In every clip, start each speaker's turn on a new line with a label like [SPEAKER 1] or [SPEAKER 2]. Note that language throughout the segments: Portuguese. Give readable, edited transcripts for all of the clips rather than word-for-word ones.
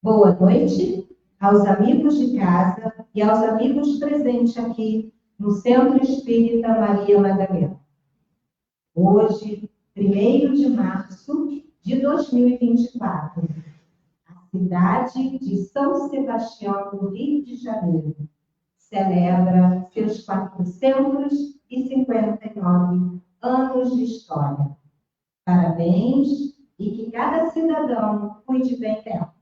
[SPEAKER 1] Boa noite aos amigos de casa e aos amigos presentes aqui no Centro Espírita Maria Madalena. Hoje, 1º de março de 2024, a cidade de São Sebastião, no Rio de Janeiro, celebra seus 459 anos de história. Parabéns e que cada cidadão cuide bem dela.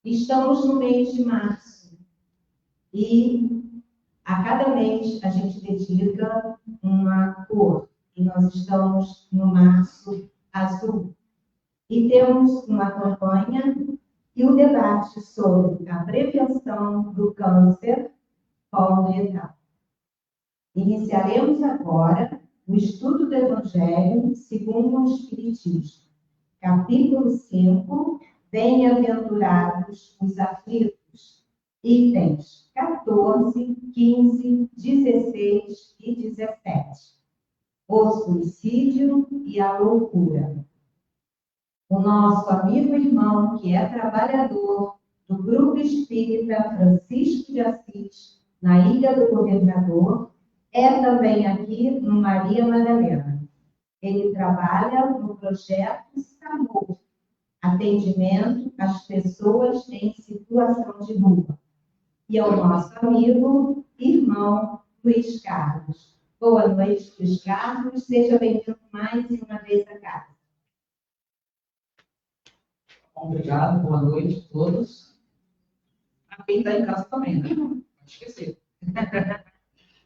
[SPEAKER 1] Estamos no mês de março e a cada mês a gente dedica uma cor e nós estamos no março azul. E temos uma campanha e um debate sobre a prevenção do câncer coloretal. Iniciaremos agora o estudo do Evangelho segundo o Espiritismo, capítulo 5, Bem-aventurados os aflitos, itens 14, 15, 16 e 17. O suicídio e a loucura. O nosso amigo e irmão, que é trabalhador do Grupo Espírita Francisco de Assis, na Ilha do Governador, é também aqui no Maria Madalena. Ele trabalha no projeto SAMUR, atendimento às pessoas em situação de rua. E ao nosso amigo, irmão Luiz Carlos. Boa noite, Luiz Carlos. Seja bem-vindo mais uma vez a casa.
[SPEAKER 2] Obrigado, boa noite a todos. A quem está em casa também, né? Não esquecer.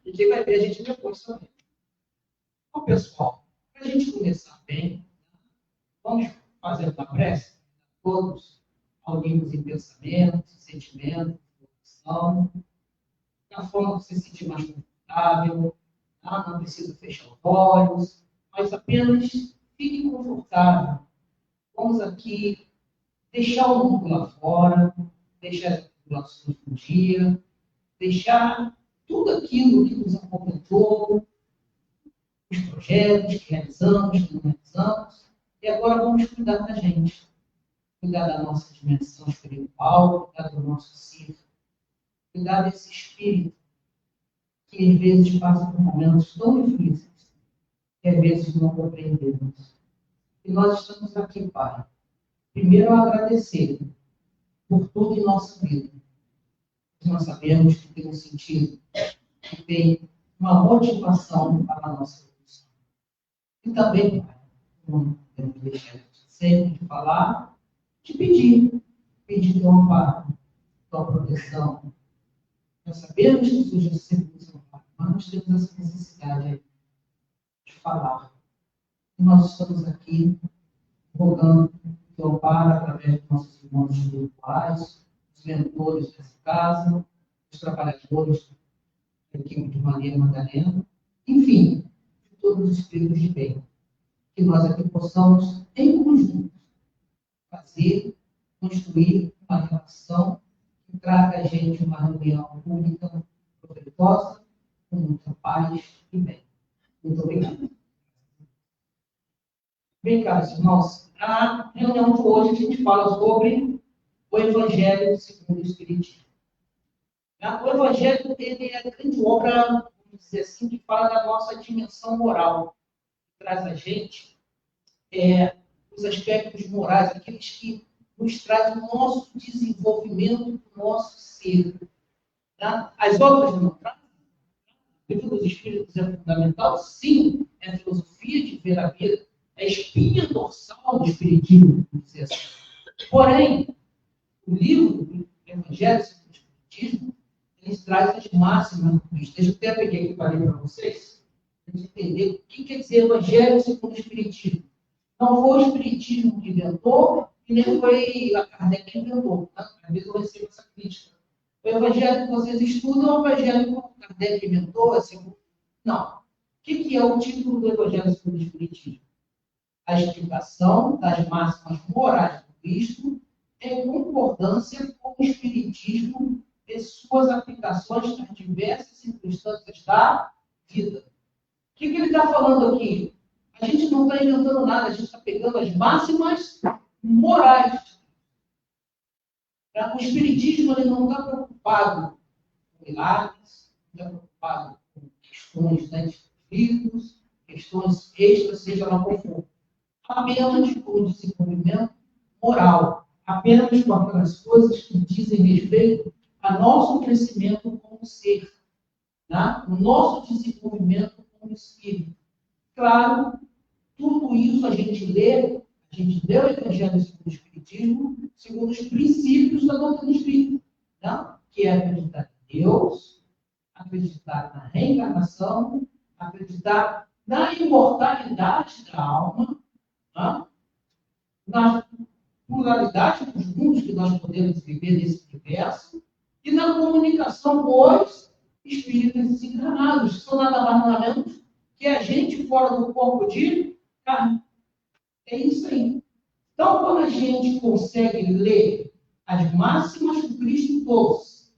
[SPEAKER 2] E quem vai ver a gente depois também. Bom, pessoal, para a gente começar bem, vamos fazer uma prece. Todos unimos em pensamento, sentimento, emoção, da forma que você se sentir mais confortável. Não precisa fechar os olhos, mas apenas fique confortável. Vamos aqui deixar o mundo lá fora, deixar as tribulações do dia, deixar tudo aquilo que nos aconteceu, os projetos que realizamos, que não realizamos, e agora vamos cuidar da gente, cuidar da nossa dimensão espiritual, cuidar do nosso ser, cuidar desse espírito que às vezes passa por momentos tão difíceis, que às vezes não compreendemos. E nós estamos aqui, Pai, primeiro a agradecer por tudo em nossa vida. Nós sabemos que tem um sentido, que tem uma motivação para a nossa evolução. E também, Pai, não podemos deixar sempre de falar, de pedir teu amparo, tua proteção. Nós sabemos que surge sempre do seu Pai, mas nós temos essa necessidade de falar. E nós estamos aqui rogando teu amparo através dos nossos irmãos espirituais, os mentores dessa casa, os trabalhadores da equipe de Maria Madalena, enfim, de todos os espíritos de bem, que nós aqui possamos, em conjunto, fazer, construir uma relação que traga a gente uma reunião única, proveitosa, com muita paz e bem. Muito obrigada. Bem, caros irmãos, a reunião de hoje a gente fala sobre o Evangelho segundo o Espiritismo. O Evangelho ele é a grande obra, vamos dizer assim, que fala da nossa dimensão moral, que traz a gente os aspectos morais, aqueles que nos trazem o nosso desenvolvimento do nosso ser. Tá? As outras não trazem. O livro dos Espíritos é fundamental, sim, é a filosofia de ver a vida, é a espinha dorsal do Espiritismo, vamos dizer assim. Porém, o livro do Evangelho segundo o Espiritismo, ele traz as máximas do Cristo. Deixa eu até pegar aqui para ler para vocês, para gente entender o que quer dizer Evangelho segundo o Espiritismo. Não foi o Espiritismo que inventou, e nem foi a Kardec que inventou. Tá? Às vezes eu recebo essa crítica. O Evangelho que vocês estudam é o Evangelho que Kardec inventou. Assim, não. O que é o título do Evangelho segundo o Espiritismo? A explicação das máximas morais do Cristo em concordância com o Espiritismo e suas aplicações nas diversas circunstâncias da vida. O que ele está falando aqui? A gente não está inventando nada, a gente está pegando as máximas morais. O espiritismo ele não está preocupado com milagres, não está preocupado com questões, né, de conflitos, questões extras, seja lá qual for. Apenas com o desenvolvimento moral, apenas com aquelas coisas que dizem respeito ao nosso crescimento como ser, né? O nosso desenvolvimento como espírito. Claro, tudo isso a gente lê o Evangelho segundo o Espiritismo, segundo os princípios da doutrina espírita, né? Que é acreditar em Deus, acreditar na reencarnação, acreditar na imortalidade da alma, né? Na pluralidade dos mundos que nós podemos viver nesse universo e na comunicação com os espíritos desencarnados, que são nada mais nada menos que a gente fora do corpo de carne. É isso aí. Então, quando a gente consegue ler as máximas do Cristo Doce,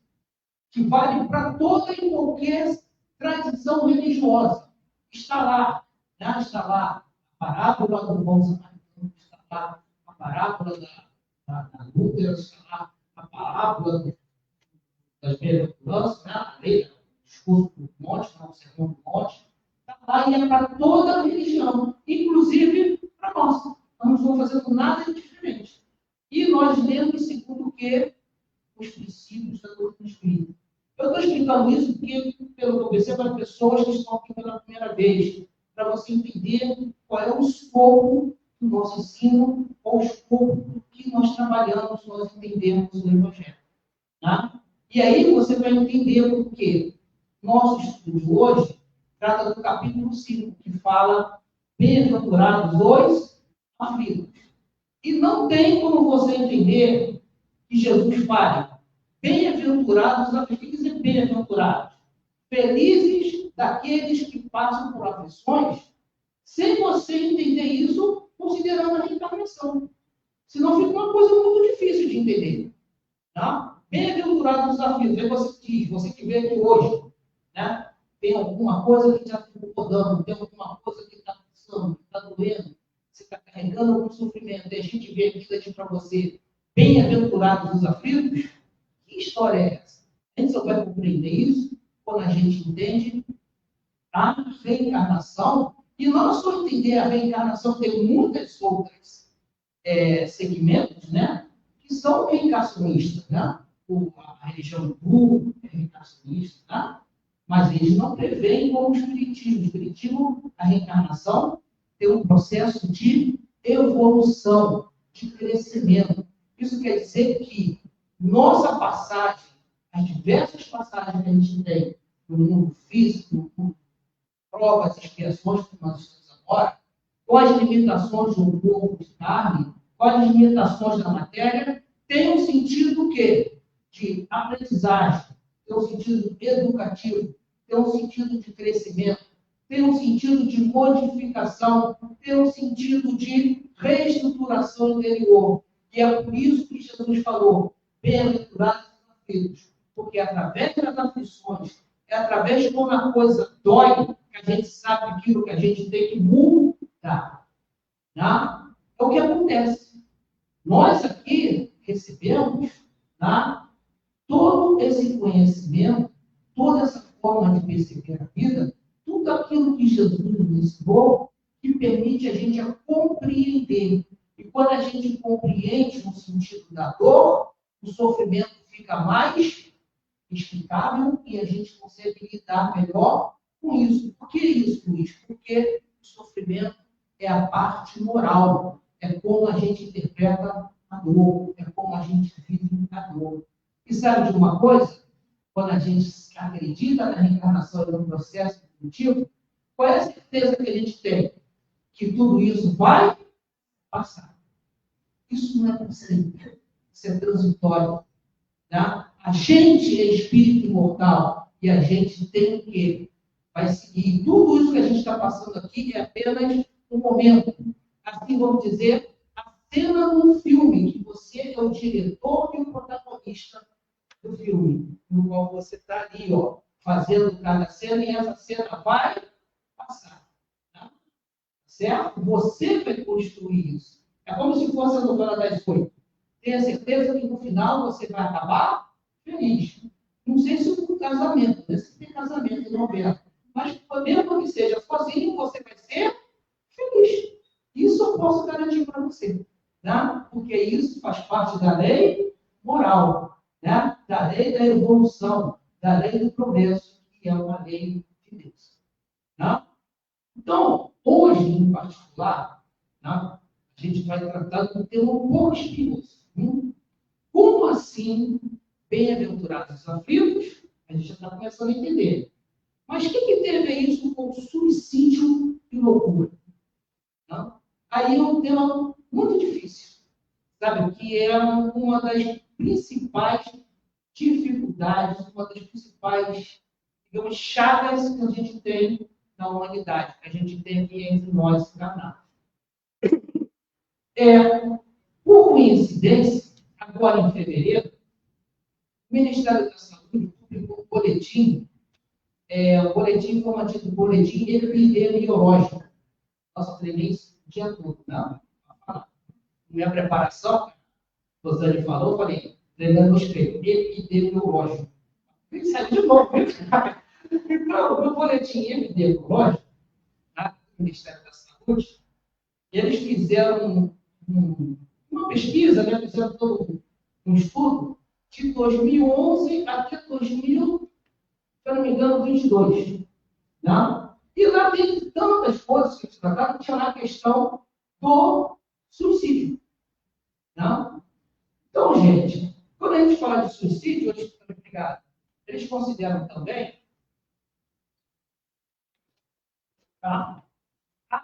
[SPEAKER 2] que vale para toda e qualquer tradição religiosa, está lá, né? Está lá a parábola do bom samaritano, está lá a parábola da Lútera, está lá a parábola das bem-aventuranças, né? A lei, o discurso do monte, não, o sermão do monte, está lá e é para toda a religião, inclusive para nós. Nós não estamos fazendo nada de diferente. E nós lemos segundo o que? Os princípios da doutrina espírita. Eu estou explicando isso porque, pelo que eu percebo, para pessoas que estão aqui pela primeira vez, para você entender qual é o escopo do nosso ensino, ou o escopo que nós trabalhamos, nós entendemos o Evangelho. Tá? E aí você vai entender por quê. Nosso estudo hoje trata do capítulo 5, que fala bem-aventurados os aflitos. E não tem como você entender que Jesus fale bem-aventurados os aflitos. O que dizer bem-aventurados? Felizes daqueles que passam por aflições, sem você entender isso considerando a reencarnação. Senão fica uma coisa muito difícil de entender. Tá? Bem-aventurados os aflitos. Aí você diz, você que vê aqui hoje, né? Tem alguma coisa que está te incomodando, tem alguma coisa que está passando, que está doendo, você está carregando algum sofrimento, e a gente vê aqui para você, bem-aventurados os aflitos. Que história é essa? A gente só vai compreender isso quando a gente entende a reencarnação, e não só entender a reencarnação, tem muitas outras segmentos, né, que são reencarnacionistas, né? A religião do é reencarnacionista, né? Mas eles não preveem como o espiritismo. O espiritismo, a reencarnação, tem um processo de evolução, de crescimento. Isso quer dizer que nossa passagem, as diversas passagens que a gente tem no mundo físico, no mundo de provas, expiações que nós estamos agora, com as limitações do corpo de carne, com as limitações da matéria, tem um sentido quê? De aprendizagem, tem um sentido educativo, tem um sentido de crescimento, tem um sentido de modificação, tem um sentido de reestruturação interior. E é por isso que Jesus falou, bem-aventurados os aflitos, porque através das aflições, é através de quando a coisa dói, que a gente sabe aquilo que a gente tem que mudar. Tá? É o que acontece. Nós aqui recebemos, tá, todo esse conhecimento, toda essa forma de perceber a vida, tudo aquilo que Jesus nos ensinou, que permite a gente a compreender. E quando a gente compreende no sentido da dor, o sofrimento fica mais explicável e a gente consegue lidar melhor com isso. Por que isso, Luiz? Porque o sofrimento é a parte moral, é como a gente interpreta a dor, é como a gente vive a dor. E sabe de uma coisa? Quando a gente acredita na reencarnação e no processo evolutivo, qual é a certeza que a gente tem? Que tudo isso vai passar. Isso não é para sempre, isso é transitório. Tá? A gente é espírito imortal e a gente tem o quê? Vai seguir. Tudo isso que a gente está passando aqui é apenas um momento. Assim, vamos dizer, a cena num filme, que você é o diretor e o protagonista do filme, no qual você está ali, ó, fazendo cada cena, e essa cena vai passar. Tá? Certo? Você vai construir isso. É como se fosse a novela das 8. tenha certeza que no final você vai acabar feliz. Não sei se o casamento, né? Se tem casamento no governo, mas mesmo que seja sozinho, você vai ser feliz. Isso eu posso garantir para você, né? Porque isso faz parte da lei moral, né? Da lei da evolução, da lei do progresso, que é uma lei de Deus. Né? Então, hoje, em particular, né, a gente vai tratar de um tema um pouco espinhoso. Como assim, bem-aventurados os aflitos? A gente já está começando a entender. Mas o que tem a ver isso com suicídio e loucura? Não? Aí é um tema muito difícil, sabe? Que é uma das principais dificuldades, uma das principais, digamos, chagas que a gente tem na humanidade, que a gente tem aqui entre nós encarnados. Por coincidência, agora em fevereiro, o Ministério da Saúde publicou um boletim, o boletim informativo do boletim epidemiológico. Nossa, treinei isso o dia todo, né? Minha preparação, a Rosane falou, eu falei, treinando no espelho, epidemiológico. Isso é de novo, então, no boletim epidemiológico, né, do Ministério da Saúde, eles fizeram uma pesquisa, né, fizeram todo um estudo de 2011 até 2000, se eu não me engano, 22. Né? E lá tem tantas coisas que se trataram, que tinha lá a questão do suicídio. Né? Então, gente, quando a gente fala de suicídio, eles consideram também a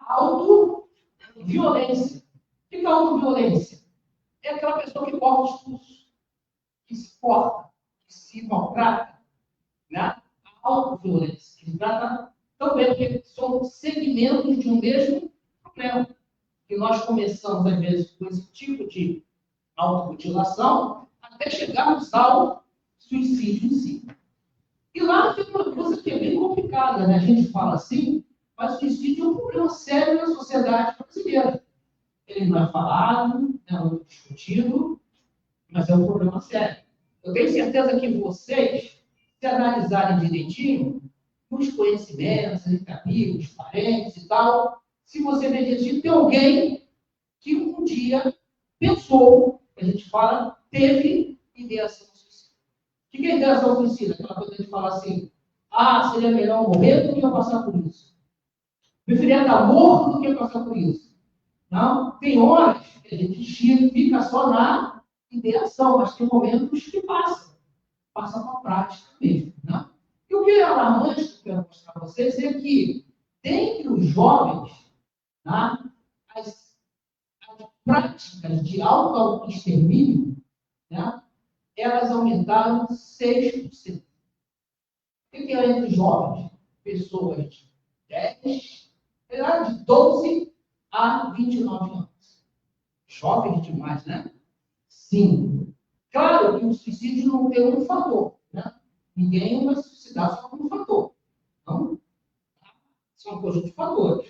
[SPEAKER 2] autoviolência. O que é autoviolência? É aquela pessoa que corta os pulsos, que se corta, que se maltrata. Né? A autoviolência. Ele trata também, porque são segmentos de um mesmo problema. Que nós começamos, às vezes, com esse tipo de automutilação, até chegarmos ao suicídio em si. E lá tem uma coisa que é bem complicada, né? A gente fala assim, mas o suicídio é um problema sério na sociedade brasileira. Ele não é falado, não é discutido, mas é um problema sério. Eu tenho certeza que vocês, se analisarem direitinho, os conhecimentos entre amigos, parentes e tal, se você meditir, tem alguém que um dia pensou, a gente fala, teve ideação suicida. O que é ideação suicida? Aquela coisa de falar assim, seria melhor morrer do que eu passar por isso. Preferia estar morto do que passar por isso. Não? Tem horas que a gente fica só na ideação, mas tem momentos que passa para a prática mesmo. Né? E o que é alarmante que eu quero mostrar para vocês é que, dentre os jovens, né, as práticas de autoextermínio, né, elas aumentaram 6%. O que é entre jovens? Pessoas de 12 a 29 anos. Jovens demais, né? Sim. Claro que o suicídio não tem um fator, né? Ninguém vai se suicidar só por um fator. Não? São um conjunto de fatores.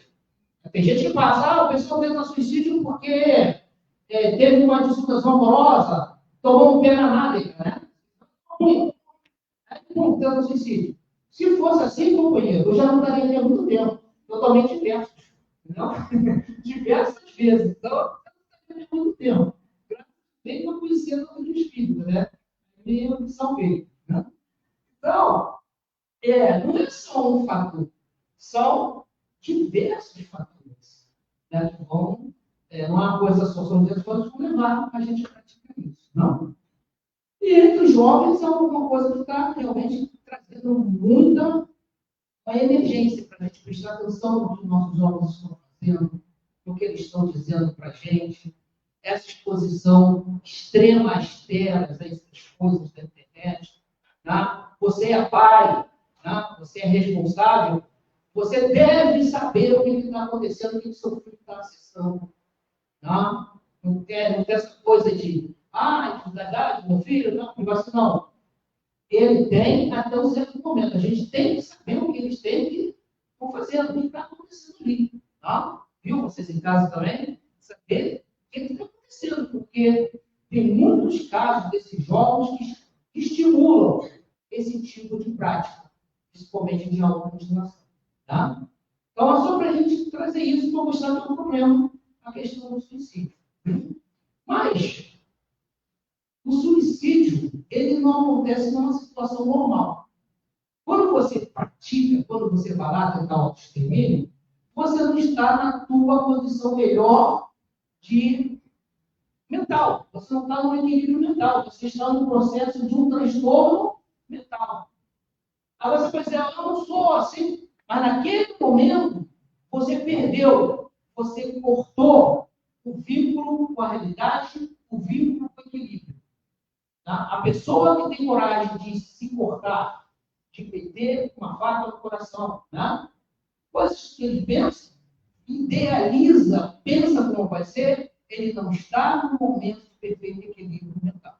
[SPEAKER 2] Tem gente que passa, o pessoal tenta suicídio porque teve uma disputa amorosa, tomou um pé na nádega, né? Tenta suicídio. Se fosse assim, companheiro, eu já não estaria aqui há muito tempo. Totalmente diversos. Não? Diversas vezes. Então, eu não estaria há muito tempo. Bem que eu conhecia todo o espírito, né? Eu me salvei. Né? Então, não é só um fator. São diversos fatores, né, que vão, não é uma coisa só, são diversos fatores que vão levar a gente a praticar isso. Não? E entre os jovens é alguma coisa que está realmente trazendo muita emergência para a gente prestar atenção no que nossos jovens estão fazendo, no que eles estão dizendo para a gente. Essa exposição extrema às telas, a essas coisas da internet. Tá? Você é pai, tá? Você é responsável, você deve saber o que está acontecendo, o que o seu filho está acessando. Tá? Não tem essa coisa de, verdade, meu filho, não. Ele tem até um certo momento. A gente tem que saber o que eles têm que estão fazendo, o que está acontecendo ali. Tá? Viu? Vocês em casa também? Saber o que está acontecendo, porque tem
[SPEAKER 3] alguns casos desses jogos que estimulam esse tipo de prática, principalmente de automutilação. Tá? Então, é só para a gente trazer isso para mostrar que é um problema a questão do suicídio. Mas, o suicídio, ele não acontece numa situação normal. Quando você pratica, quando você vai lá tentar autoextermínio, você não está na tua condição melhor de mental. Você não está no equilíbrio mental. Você está no processo de um transtorno mental. Aí você vai dizer, eu não sou assim. Mas naquele momento, você perdeu. Você cortou o vínculo com a realidade, o vínculo com o equilíbrio. Tá? A pessoa que tem coragem de se cortar, de meter uma faca no coração, né? Coisas que ele pensa, idealiza, pensa como vai ser, ele não está no momento de perfeito equilíbrio mental.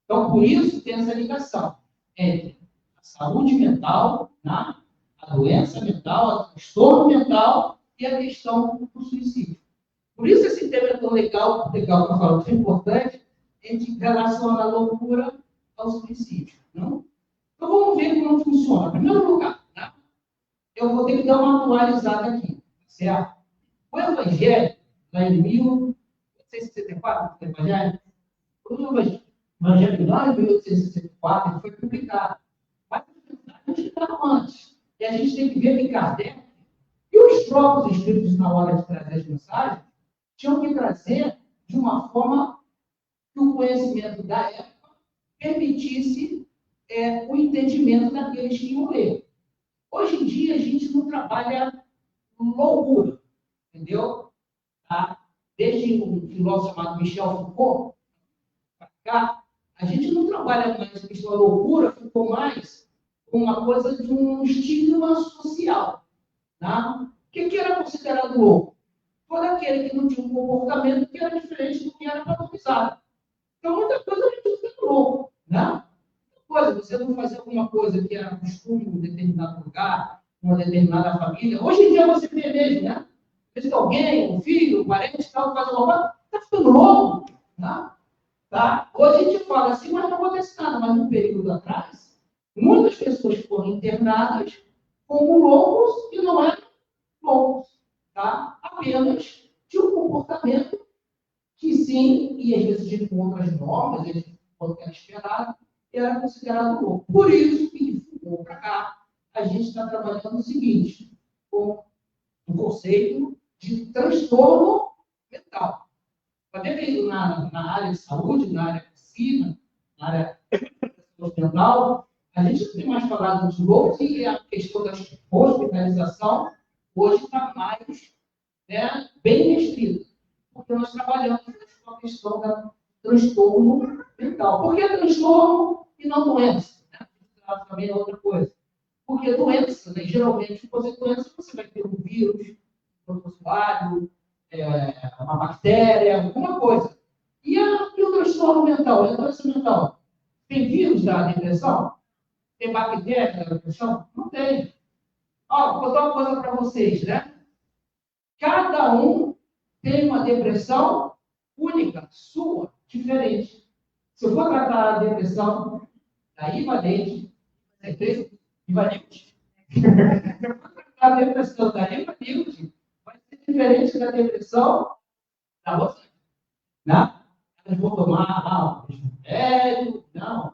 [SPEAKER 3] Então, por isso, tem essa ligação entre a saúde mental, né? A doença mental, o transtorno mental e a questão do suicídio. Por isso, esse tema é tão legal que eu falo, tão importante, a gente relaciona a loucura ao suicídio. Não? Então, vamos ver como funciona. Em primeiro lugar, né? Eu vou ter que dar uma atualizada aqui, certo? O Evangelho, lá em 1864, o Evangelho, lá em 1864, ele foi publicado. Mas a gente está antes. E a gente tem que ver que Kardec e os próprios espíritos, na hora de trazer as mensagens, tinham que trazer de uma forma que o conhecimento da época permitisse o entendimento daqueles que iam ler. Hoje em dia, a gente não trabalha loucura, entendeu? Tá? Desde um filósofo chamado Michel Foucault, para cá, a gente não trabalha mais com isso, a loucura ficou mais uma coisa de um estigma social. Tá? O que era considerado louco? Todo aquele que não tinha um comportamento que era diferente do que era valorizado. Então, muita coisa a gente fica louco. Né? Você não fazer alguma coisa que era costume em um determinado lugar, uma determinada família. Hoje em dia você vê mesmo, né? Se alguém, um filho, um parente, tal, faz uma coisa, está ficando louco. Tá? Hoje a gente fala assim, mas não acontece nada. Mas num período atrás, muitas pessoas foram internadas como loucos e não eram loucos. Tá? Apenas de um comportamento que sim, e às vezes de outras normas, quando era esperado, era considerado louco. Por isso que, para cá, a gente está trabalhando o seguinte, com o conceito de transtorno mental. Para ver na área de saúde, na área de medicina, na área mental, a gente não tem mais falado de loucos e a questão da hospitalização hoje está mais bem restrita. Porque nós trabalhamos com a questão do transtorno mental. Por que transtorno e não doença? Também é outra coisa. Porque doença, né, geralmente, se você doença, você vai ter um vírus, um protozoário, uma bactéria, alguma coisa. E o transtorno mental? A doença mental? Tem vírus da depressão? Tem bactéria da depressão? Não tem. Vou botar uma coisa para vocês, né? Cada um tem uma depressão única, sua, diferente. Se eu for tratar a depressão da Ivanete, a depressão da Ivanete vai ser diferente da depressão da você. Né? Elas vão tomar o remédio, não.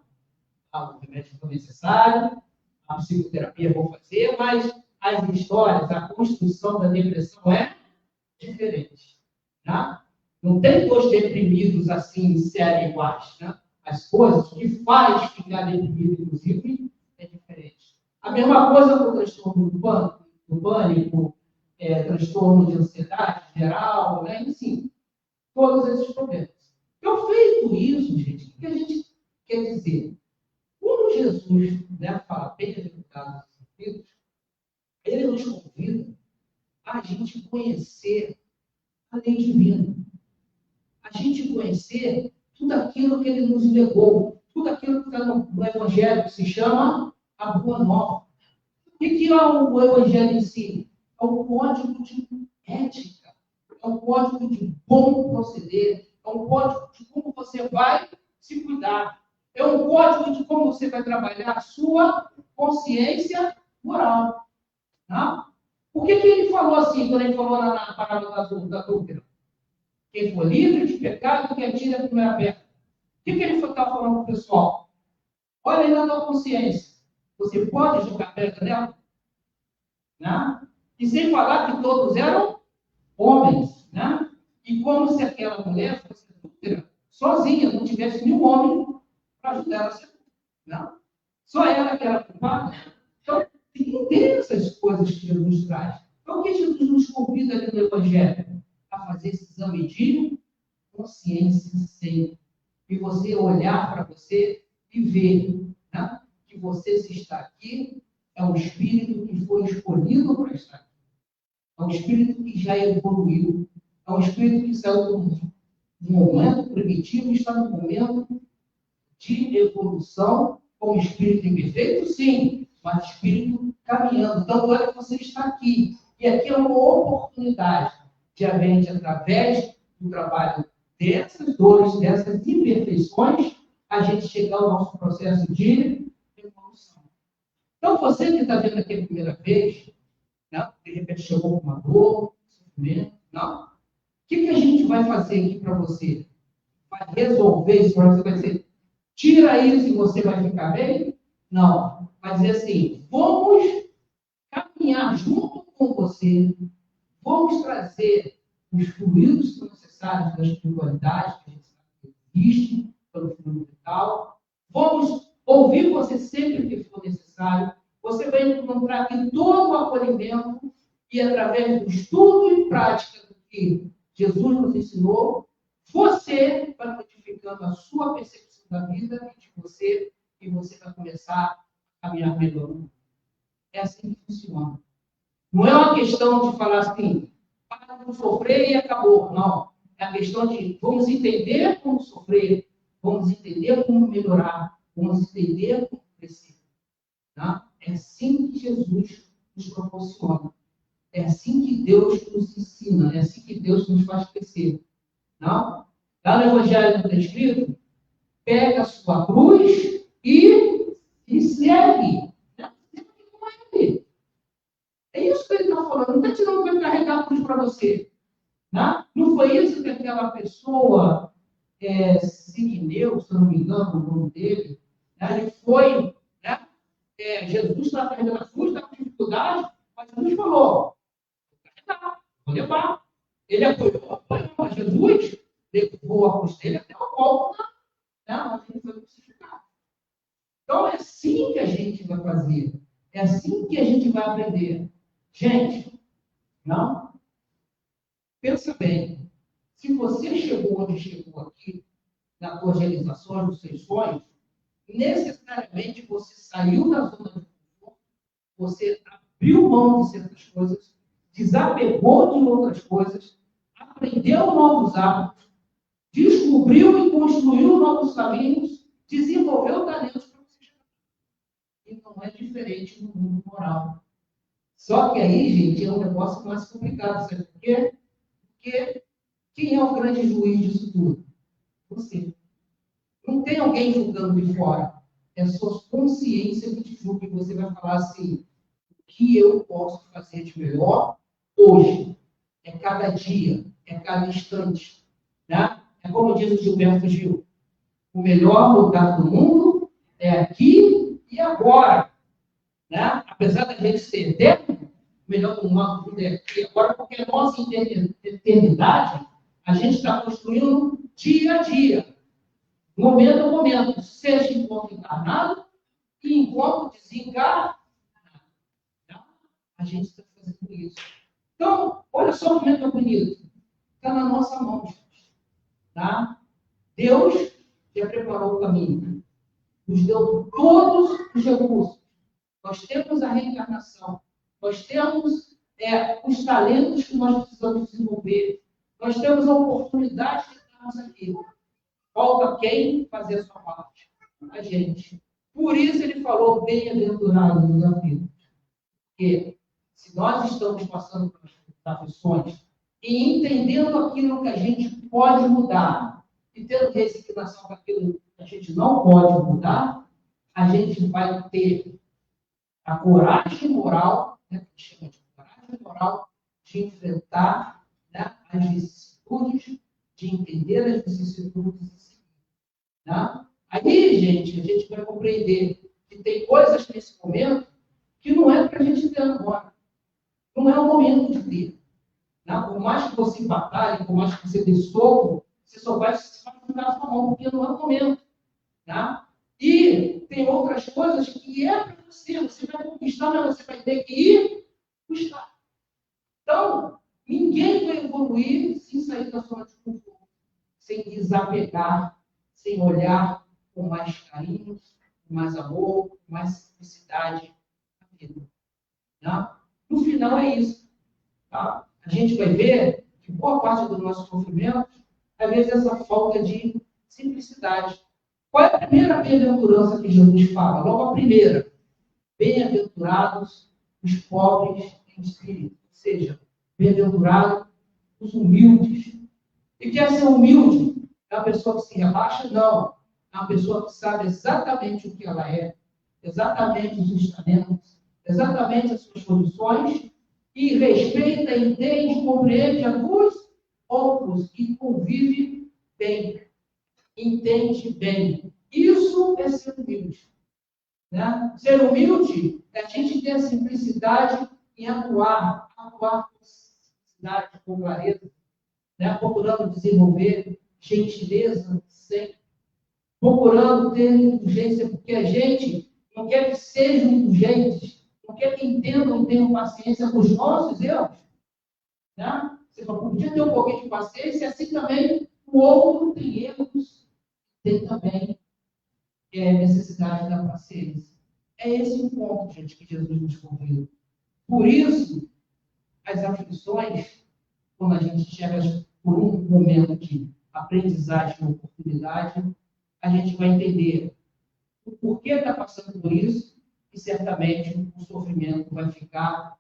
[SPEAKER 3] Os remédios são necessários, a psicoterapia vão fazer, mas as histórias, a construção da depressão é diferente. Né? Não tem dois deprimidos assim, em série iguais. Né? As coisas que faz ficar deprimido, inclusive, é diferente. A mesma coisa com o transtorno do pânico, transtorno de ansiedade geral, né? Enfim, todos esses problemas. Então, feito isso, gente, o que a gente quer dizer? Quando Jesus fala bem-aventurados os aflitos, ele nos convida a gente conhecer a lei divina. A gente conhecer tudo aquilo que ele nos legou, tudo aquilo que está no Evangelho, que se chama a Boa Nova. O que é o Evangelho em si? É um código de ética, é um código de bom proceder, é um código de como você vai se cuidar. É um código de como você vai trabalhar a sua consciência moral. Tá? Por que ele falou assim, quando ele falou na parábola da adúltera? Quem for livre de pecado, que atire a primeira pedra. O que ele estava falando para o pessoal? Olha aí na tua consciência. Você pode jogar pedra nela? Né? E sem falar que todos eram homens. Né? E como se aquela mulher fosse adúltera, sozinha, não tivesse nenhum homem para ajudar ela a ser adúltera. Né? Só ela que era culpada. Então, tem que entender essas coisas que Jesus traz. Então, o que Jesus nos convida ali no Evangelho? A fazer esse exame de consciência sempre. E você olhar para você e ver, né, que você, se está aqui, é um espírito que foi escolhido para estar aqui. É um espírito que já evoluiu. É um espírito que saiu do momento primitivo e está no momento de evolução, como espírito imperfeito, sim, mas espírito caminhando. Então, olha que você está aqui. E aqui é uma oportunidade de a gente, através do trabalho dessas dores, dessas imperfeições, a gente chegar ao nosso processo de evolução. Então, você que está vendo aqui a primeira vez, né, de repente chegou com uma dor, sofrimento, não. O que a gente vai fazer aqui para você? Vai resolver isso para você? Vai dizer, tira isso e você vai ficar bem? Não. Vai dizer assim, vamos caminhar junto com você, vamos trazer os fluidos que são necessários da espiritualidade, que a gente sabe que existe, pelo fluido vital. Vamos ouvir você sempre que for necessário. Você vai encontrar aqui todo o acolhimento e, através do estudo e prática do que Jesus nos ensinou, você vai modificando a sua percepção da vida e de você, e você vai começar a caminhar melhor. É assim que funciona. Não é uma questão de falar assim, para de sofrer e acabou. Não. É a questão de vamos entender como sofrer, vamos entender como melhorar, vamos entender como crescer. Tá? É assim que Jesus nos proporciona. É assim que Deus nos ensina. É assim que Deus nos faz crescer. Não? Lá no Evangelho está escrito, pega a sua cruz e segue. É isso que ele está falando. Não está dizendo que vai carregar a cruz para você. Né? Não foi isso que aquela pessoa, Signeu, se eu não me engano, o nome dele, né? Ele foi, né? Jesus estava carregando a cruz, estava com dificuldade, mas Jesus falou, vou levar. Ele apoiou, mas Jesus levou a cruz dele até o Gólgota, né? Onde ele foi crucificado. Então, é assim que a gente vai fazer. É assim que a gente vai aprender. Gente, não? Pensa bem. Se você chegou onde chegou aqui, na tua realização dos seus sonhos, necessariamente você saiu da zona de conforto, você abriu mão de certas coisas, desapegou de outras coisas, aprendeu novos hábitos, descobriu e construiu novos caminhos, desenvolveu talentos para você chegar. E não é diferente no mundo moral. Só que aí, gente, é um negócio mais complicado. Sabe por quê? Porque quem é o grande juiz disso tudo? Você. Não tem alguém julgando de fora. É a sua consciência que te julga. E você vai falar assim, o que eu posso fazer de melhor hoje? É cada dia, é cada instante. Né? É como diz o Gilberto Gil. O melhor lugar do mundo é aqui e agora. Né? Apesar da gente ser eterno, o melhor do mundo é aqui e agora, porque a nossa eternidade, a gente está construindo dia a dia. Momento a momento, seja enquanto encarnado e enquanto desencarnado. A gente está fazendo isso. Então, olha só como é que é bonito. Está na nossa mão, gente. Tá? Deus já preparou o caminho. Nos deu todos os recursos. Nós temos a reencarnação. Nós temos os talentos que nós precisamos desenvolver. Nós temos a oportunidade de estarmos aqui. Falta quem fazer a sua parte? A gente. Por isso ele falou, bem-aventurados os aflitos. Porque se nós estamos passando por aflições e entendendo aquilo que a gente pode mudar, e tendo resignação para aquilo que a gente não pode mudar, a gente vai ter a coragem moral, né, que chama de coragem moral, de enfrentar, né, as vicissitudes, de entender as vicissitudes. Né? Aí, gente, a gente vai compreender que tem coisas nesse momento que não é para a gente ter agora. Não é o momento de ter. Né? Por mais que você batalhe, por mais que você dê soco, você só vai machucar a sua mão, porque não é o momento. Né? E tem outras coisas que é para você vai conquistar, mas você vai ter que ir buscar. Então, ninguém vai evoluir sem sair da zona de conforto, sem desapegar, sem olhar com mais carinho, com mais amor, com mais simplicidade na vida. Né? No final é isso. Tá? A gente vai ver que boa parte do nosso sofrimento, às vezes, essa falta de simplicidade. Qual é a primeira bem-aventurança que Jesus fala? Logo a primeira. Bem-aventurados os pobres em espírito. Ou seja, bem-aventurados os humildes. E quer ser humilde? É uma pessoa que se rebaixa? Não. É uma pessoa que sabe exatamente o que ela é, exatamente os seus talentos, exatamente as suas condições, e respeita, entende, compreende a dos outros e convive bem, entende bem. Isso é ser humilde. Né? Ser humilde é a gente ter a simplicidade em atuar com simplicidade, com clareza, né? Procurando desenvolver gentileza sempre, procurando ter indulgência, porque a gente não quer que sejam indulgentes, não quer que entendam e tenham paciência com os nossos erros. Né? Você só podia ter um pouquinho de paciência, e assim também o outro tem erros, tem também necessidade da paciência. É esse o ponto, gente, que Jesus nos convida. Por isso, as aflições, quando a gente chega por um momento de aprendizagem, oportunidade, a gente vai entender o porquê está passando por isso e certamente o sofrimento vai ficar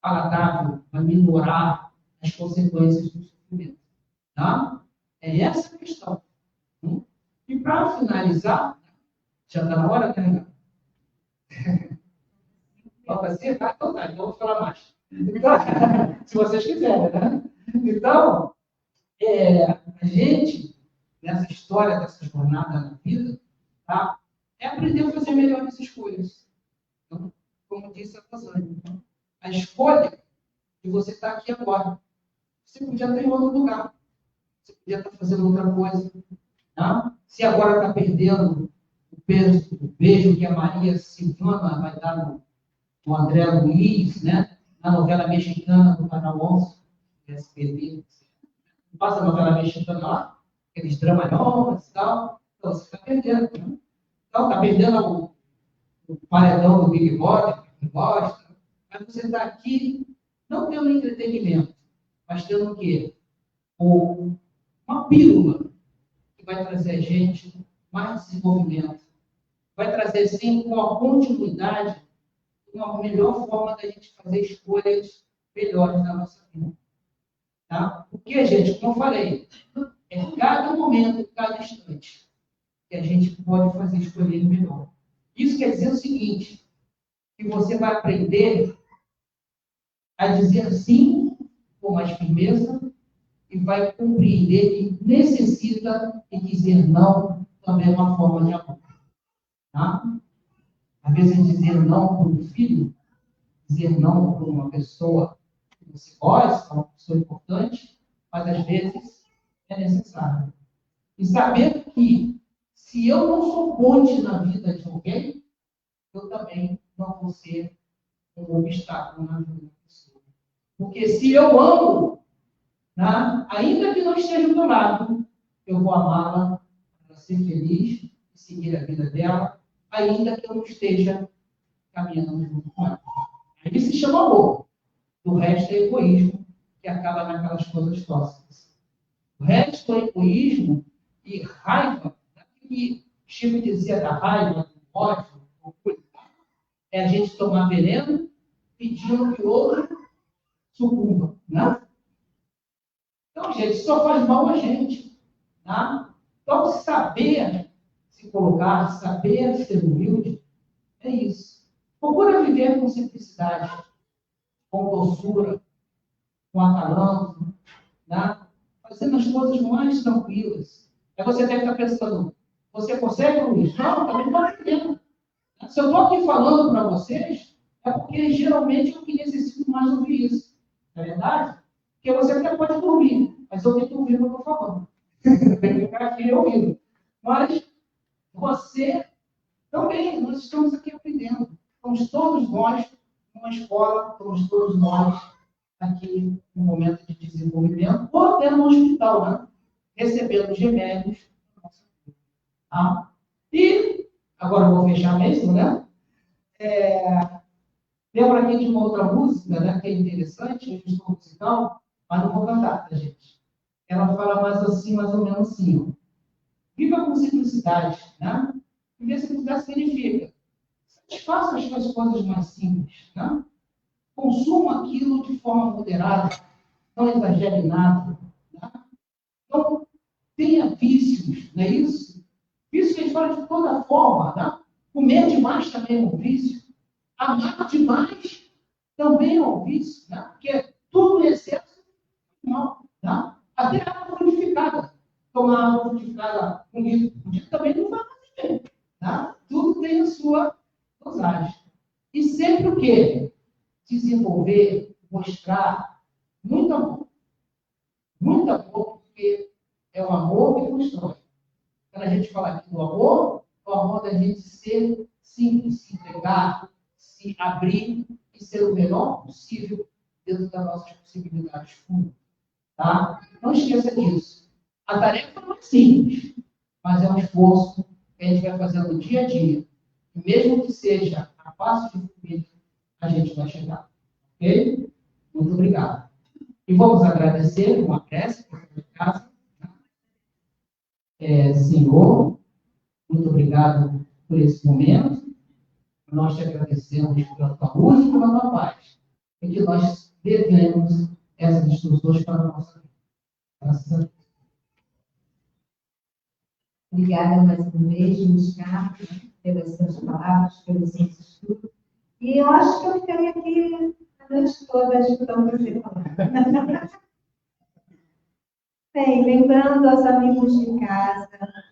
[SPEAKER 3] palatável, vai minorar as consequências do sofrimento. Tá? É essa a questão. E para finalizar, já está na hora, né, Renato? Falta ser? Ah, então tá, então eu vou falar mais. Então, se vocês quiserem, né? Então, a gente, nessa história, dessa jornada na vida, tá? É aprender a fazer melhores escolhas. Então, como disse a Rosane, a escolha de você estar aqui agora. Você podia estar em outro lugar. Você podia estar fazendo outra coisa. Tá? Se agora está perdendo o beijo que a Maria Silvana vai dar no André Luiz, né? Na novela mexicana do Canal 11, SBT. Não passa a novela mexicana lá, aqueles dramalhões e tal. Então, você está perdendo. Né? Então, está perdendo o paredão do Big Brother, que gosta. Mas você está aqui, não tendo entretenimento, mas tendo o quê? Uma pílula que vai trazer a gente mais desenvolvimento. Vai trazer, sim, uma continuidade, uma melhor forma da gente fazer escolhas melhores na nossa vida. Tá? Porque, gente, como eu falei, é cada momento, cada instante que a gente pode fazer escolher melhor. Isso quer dizer o seguinte, que você vai aprender a dizer sim com mais firmeza e vai compreender que necessita de dizer não também é uma forma de amor. Tá? Às vezes, dizer não para um filho, dizer não para uma pessoa que você gosta, uma pessoa importante, mas às vezes é necessário. E saber que, se eu não sou ponte na vida de alguém, eu também não vou ser um obstáculo na vida da pessoa. Porque se eu amo, né, ainda que não esteja do lado, eu vou amá-la para ser feliz e seguir a vida dela, ainda que eu não esteja caminhando junto com ela. Aí se chama amor. O resto é egoísmo, que acaba naquelas coisas tóxicas. O resto é egoísmo e raiva, que Chico dizia da raiva, do ódio, é a gente tomar veneno pedindo que o outro sucumba. Né? Então, gente, isso só faz mal a gente. Tá? Então, saber se colocar, saber ser humilde, é isso. Procura viver com simplicidade, com doçura, com acalanto, né? Fazendo as coisas mais tranquilas. Aí você deve estar pensando, você consegue, Luiz? Não, também não está entendendo. Se eu estou aqui falando para vocês, é porque geralmente eu que necessito mais ouvir isso. Não é verdade? Porque você até pode dormir, mas eu tenho que ouvir o que eu estou falando. Eu tenho que ficar aqui ouvindo. Mas você também, nós estamos aqui aprendendo. Estamos todos nós numa escola, estamos todos nós aqui no momento de desenvolvimento, ou até no hospital, né? Recebendo os remédios. Tá? E, agora eu vou fechar mesmo, né? Lembra aqui de uma outra música, né, que é interessante, a gente estou musical, mas não vou cantar, tá, gente? Ela fala mais assim, mais ou menos assim, ó. Viva com simplicidade, né? Viver simplicidade significa satisfaça as suas coisas mais simples, né? Consuma aquilo de forma moderada, não exagere em nada, né? Então, tenha vícios, não é isso? Vício que a gente fala de toda forma, né? Comer demais também é um vício. Amar demais também é um vício, né? Porque tudo em excesso é mal, né? Até a água frutificada. Tomar água frutificada um dia também não vai fazer bem, né? Tudo tem a sua dosagem. E sempre o quê? Desenvolver, mostrar muito amor. Muito amor, porque é o amor que constrói. Quando a gente fala aqui do amor, é o amor da gente ser simples, se entregar, se abrir e ser o melhor possível dentro das nossas possibilidades. Tá? Não esqueça disso. A tarefa não é simples, mas é um esforço que a gente vai fazendo dia a dia. E mesmo que seja a passo de formiga, a gente vai chegar. Ok? Muito obrigado. E vamos agradecer uma prece por casa. Senhor, muito obrigado por esse momento. Nós te agradecemos pela tua luz e pela tua paz. E que nós devemos essas instruções para a nossa vida. Graças a Deus.
[SPEAKER 1] Obrigada mais uma vez, Luiz Carlos, pelas suas palavras, pelos seus estudos. E eu acho que eu ficaria aqui a noite toda ajudando você a falar. Bem, lembrando aos amigos de casa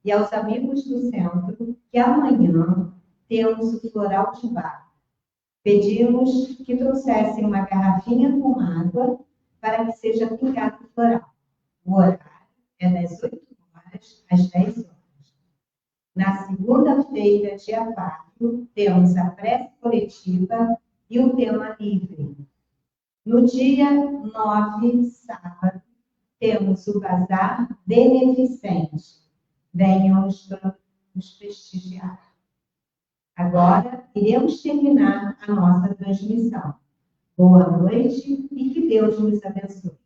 [SPEAKER 1] e aos amigos do centro que amanhã temos o floral de bar. Pedimos que trouxessem uma garrafinha com água para que seja pingado o floral. O horário é das 8 horas às 10 horas. Na segunda-feira, dia 4, temos a prece coletiva e o tema livre. No dia 9, sábado, temos o bazar beneficente. Venham nos prestigiar. Agora, iremos terminar a nossa transmissão. Boa noite e que Deus nos abençoe.